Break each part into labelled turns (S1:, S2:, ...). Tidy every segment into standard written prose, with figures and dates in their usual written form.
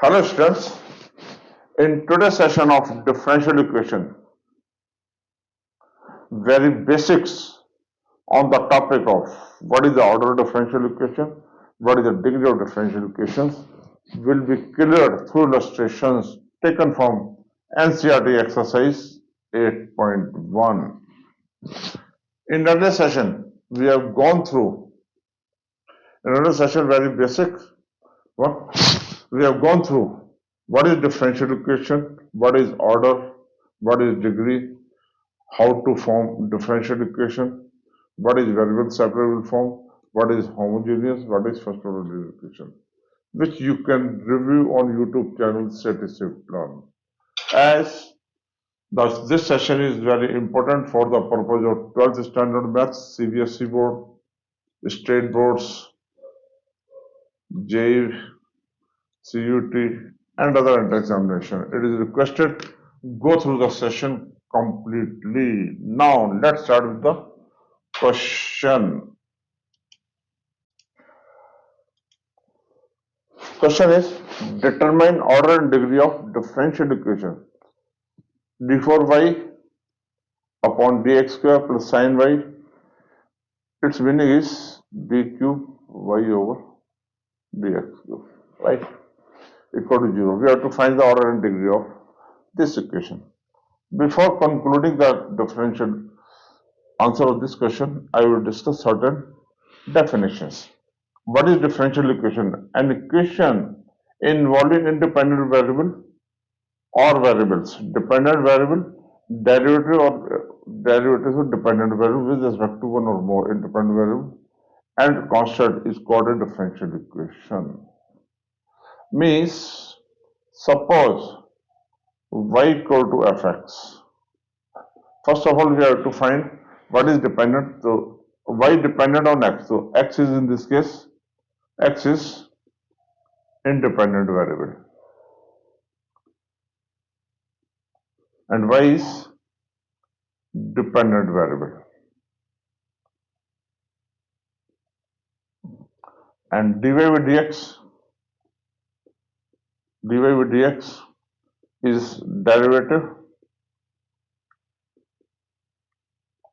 S1: Hello students, in today's session of differential equation, very basics on the topic of what is the order of differential equation, what is the degree of differential equations will be cleared through illustrations taken from NCERT Exercise 8.1. In another session, we have gone through another session very basic. We have gone through what is differential equation, what is order, what is degree, how to form differential equation, what is variable separable form, what is homogeneous, what is first order equation, which you can review on YouTube channel Statistic Learn. As this session is very important for the purpose of 12th standard maths, CBSE board, state boards, JEE, CUET, and other examination. It is requested go through the session completely. Now let's start with the question. Question is determine order and degree of differential equation. d4y upon dx square plus sin y. Its meaning is b cube y over dx cube, right? Equal to 0. We have to find the order and degree of this equation. Before concluding the differential answer of this question, I will discuss certain definitions. What is differential equation? An equation involving independent variable or variables, dependent variable, derivative or derivatives of dependent variable with respect to one or more independent variable and constant is called a differential equation. Means, suppose y equal to fx. First of all, we have to find what is dependent. So y dependent on x. So x is in this case, x is independent variable and y is dependent variable. And dy by dx is derivative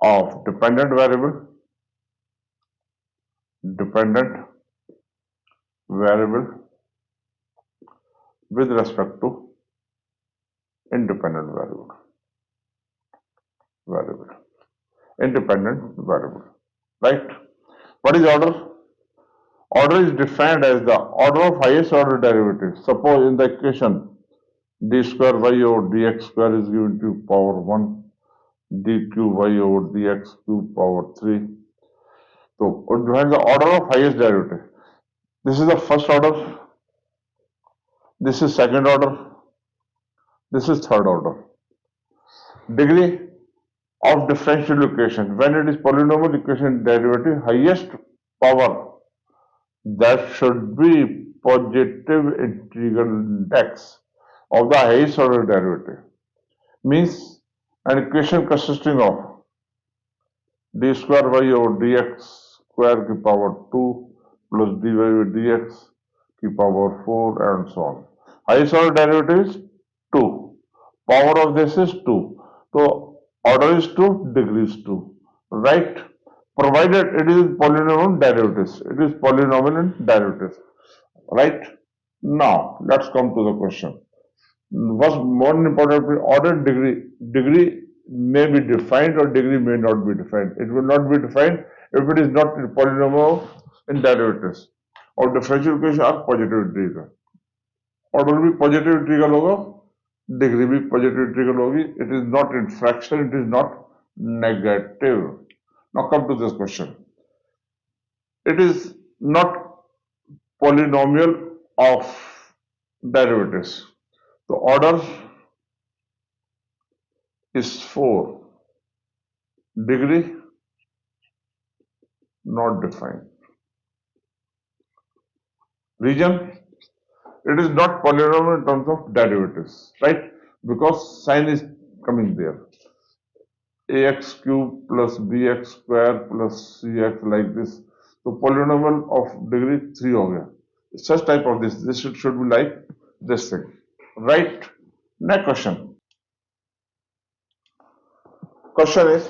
S1: of dependent variable with respect to independent variable. Independent variable, right? What is order? Order is defined as the order of highest order derivative. Suppose in the equation d square y over dx square is given to power 1, d cube y over dx cube power 3. So define the order of highest derivative. This is the first order, this is second order, this is third order. Degree of differential equation. When it is polynomial equation derivative, highest power, that should be positive integral index of the highest order derivative. Means an equation consisting of d square y over dx square की power 2 plus dy by dx की power 4 and so on. Highest order derivative is 2. Power of this is 2. So order is 2, degree is 2. Right? Provided it is polynomial derivatives. It is polynomial in derivatives. Right? Now, let's come to the question. What's more important, order and degree. Degree may be defined or degree may not be defined. It will not be defined if it is not polynomial in derivatives. और differential equation are positive integral. Order भी positive integral होगा, degree भी positive integral होगी. It is not in fraction, it is not negative. Now come to this question. It is not polynomial of derivatives. The order is 4. Degree not defined. Reason, it is not polynomial in terms of derivatives, right? Because sign is coming there. Ax cube plus bx square plus cx like this. So polynomial of degree 3 हो गया. Such type of this should be like this thing, right? Next question. Question is,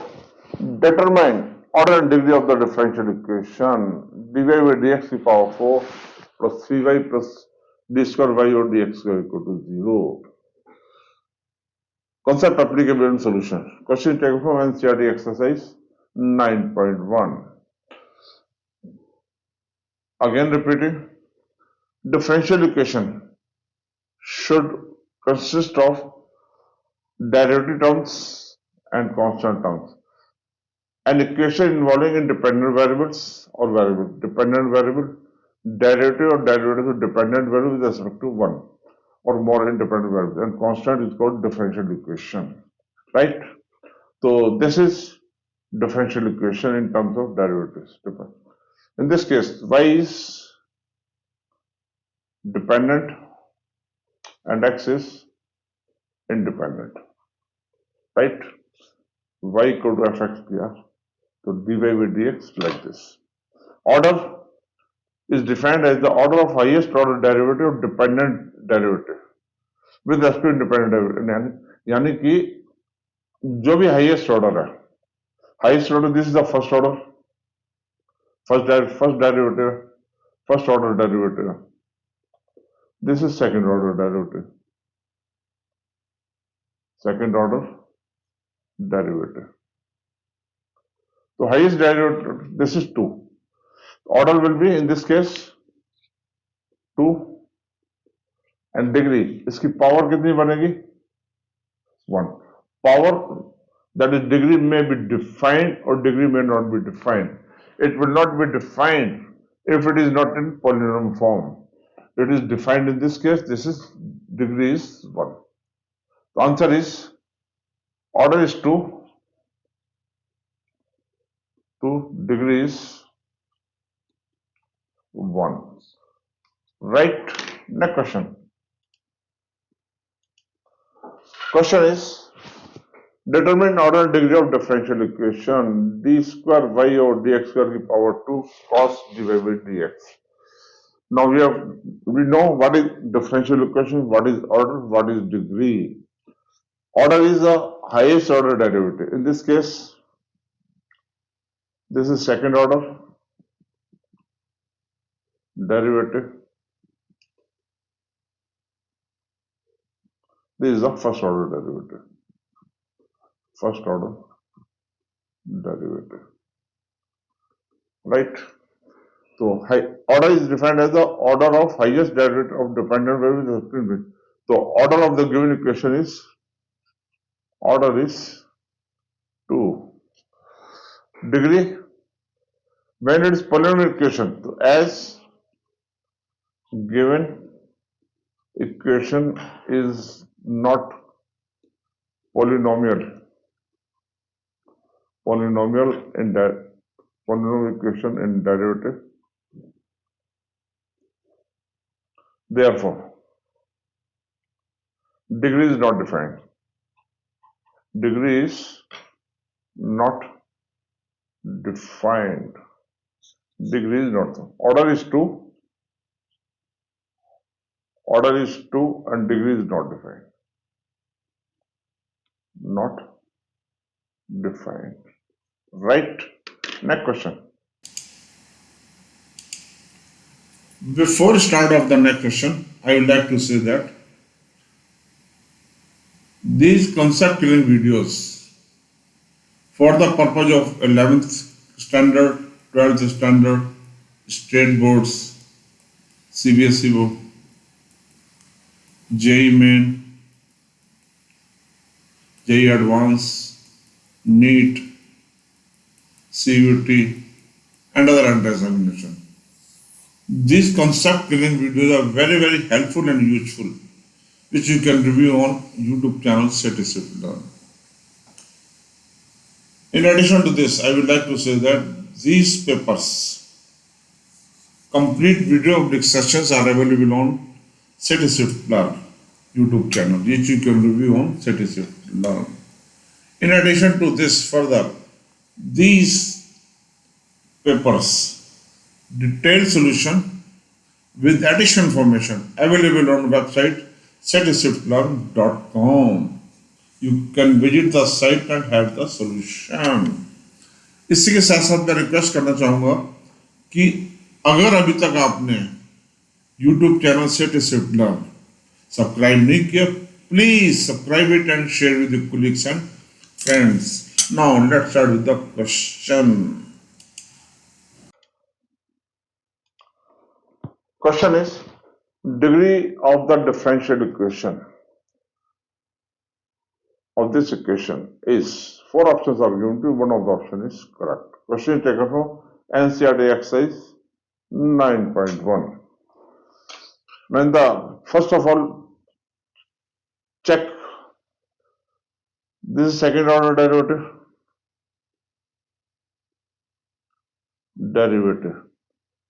S1: determine order and degree of the differential equation dy by dx to the power 4 plus 3y plus d square y or dx square equal to 0. Concept applicable in solution. Question taken from NCERT Exercise 9.1. Again repeating, differential equation should consist of derivative terms and constant terms. An equation involving independent variables or variable, dependent variable, derivative or derivative of dependent variable with respect to one or more independent variables, and constant is called differential equation, right? So this is differential equation in terms of derivatives. In this case, y is dependent and x is independent, right? Y equal to fx here. So dy by dx like this. Order is defined as the order of highest order derivative of dependent derivative with respect to independent derivative. यानी कि जो भी highest order है, highest order, this is the first order, first derivative, first order derivative. This is second order derivative, second order derivative. So highest derivative, this is 2. Order will be in this case 2 and degree. इसकी power कितनी बनेगी? 1. Power, that is degree, may be defined or degree may not be defined. It will not be defined if it is not in polynomial form. It is defined in this case. This is degree is 1. The answer is order is 2, degree is 1. Right? Next question. Question is, determine order and degree of differential equation d square y over dx square की power 2 cos dy by dx. Now we know what is differential equation, what is order, what is degree. Order is the highest order derivative. In this case, this is second order derivative. This is the first order derivative. First order derivative. Right? So order is defined as the order of highest derivative of dependent variable. So order of the given equation is, order is 2. Degree, when it is polynomial equation, so as given equation is not polynomial equation in derivative, therefore degree is not defined. Degree is not defined. Degree is not. Order is 2. Order is 2 and degree is not defined. Not defined. Right? Next question. Before start of the next question, I would like to say that these concept clearing videos for the purpose of 11th standard, 12th standard, state boards, CBSE board, JEE Main, JEE Advanced, NEET, CUET, and other entrance examination. These concept clearing videos are very helpful and useful, which you can review on YouTube channel Statistics Learn. In addition to this, I would like to say that these papers, complete video of discussions are available on Statistics Learn YouTube channel, which you can review on Statistics Learn. In addition to this, further, these papers, detailed solution with additional information available on website satisfactlearn.com. You can visit the site and have the solution. इसी के साथ साथ मैं request करना चाहूँगा कि अगर अभी तक आपने YouTube चैनल satisfactlearn सब्सक्राइब नहीं किया, please subscribe it and share with your colleagues and friends. Now let's start with the question. Question is degree of the differential equation of this equation is, four options are given to you, one of the option is correct. Question is taken from NCERT Exercise 9.1. When the first of all check this is second order derivative.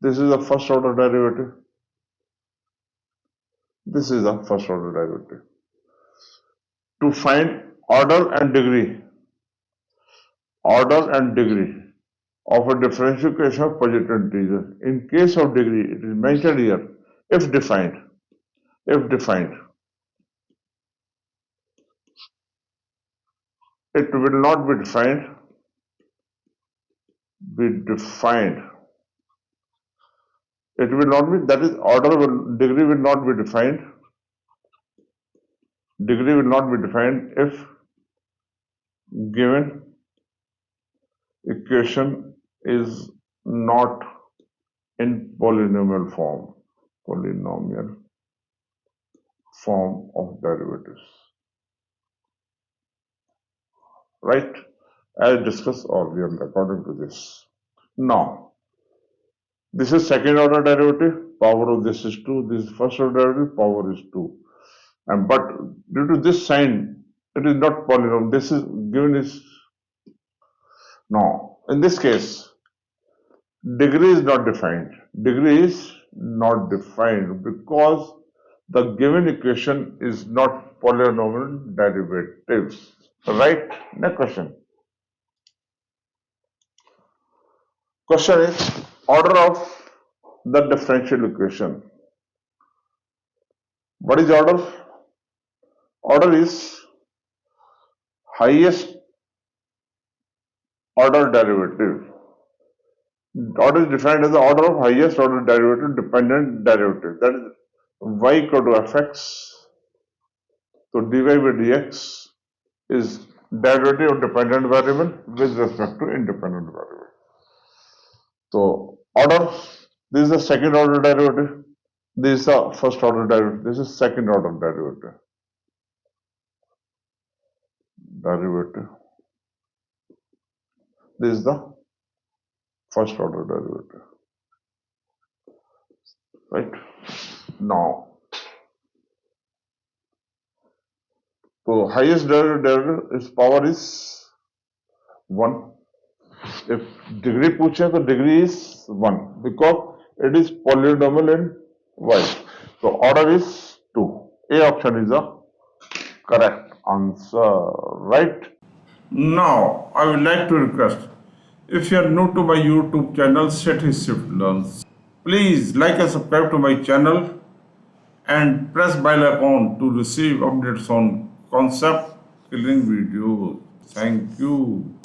S1: This is the first order derivative. This is the first order derivative. To find order and degree of a differential equation of positive integers. In case of degree, it is mentioned here, if defined, it will not be defined, it will not be, that is degree will not be defined, if given equation is not in polynomial form of derivatives, right? As discussed earlier, according to this. Now, this is second order derivative, power of this is 2, this is first order derivative, power is 2. And but due to this sign, it is not polynomial. This is given is, now, in this case, degree is not defined. Because the given equation is not polynomial derivatives. Right? Next question. Question is order of the differential equation. What is order? Order is highest order derivative. Order is defined as the order of highest order derivative dependent derivative. That is y equal to fx. So dy by dx is derivative of dependent variable with respect to independent variable. So order, this is the second order derivative, this is the first order derivative, this is second order derivative. This is the first order derivative. Right? Now, so highest derivative is power is 1. If degree पूछे तो degree is 1 because it is polynomial in y. So order is 2. A option is the correct answer. Right? Now I would like to request, if you are new to my YouTube channel Set His Shift Learns, please like and subscribe to my channel and press bell icon to receive updates on concept killing videos. Thank you.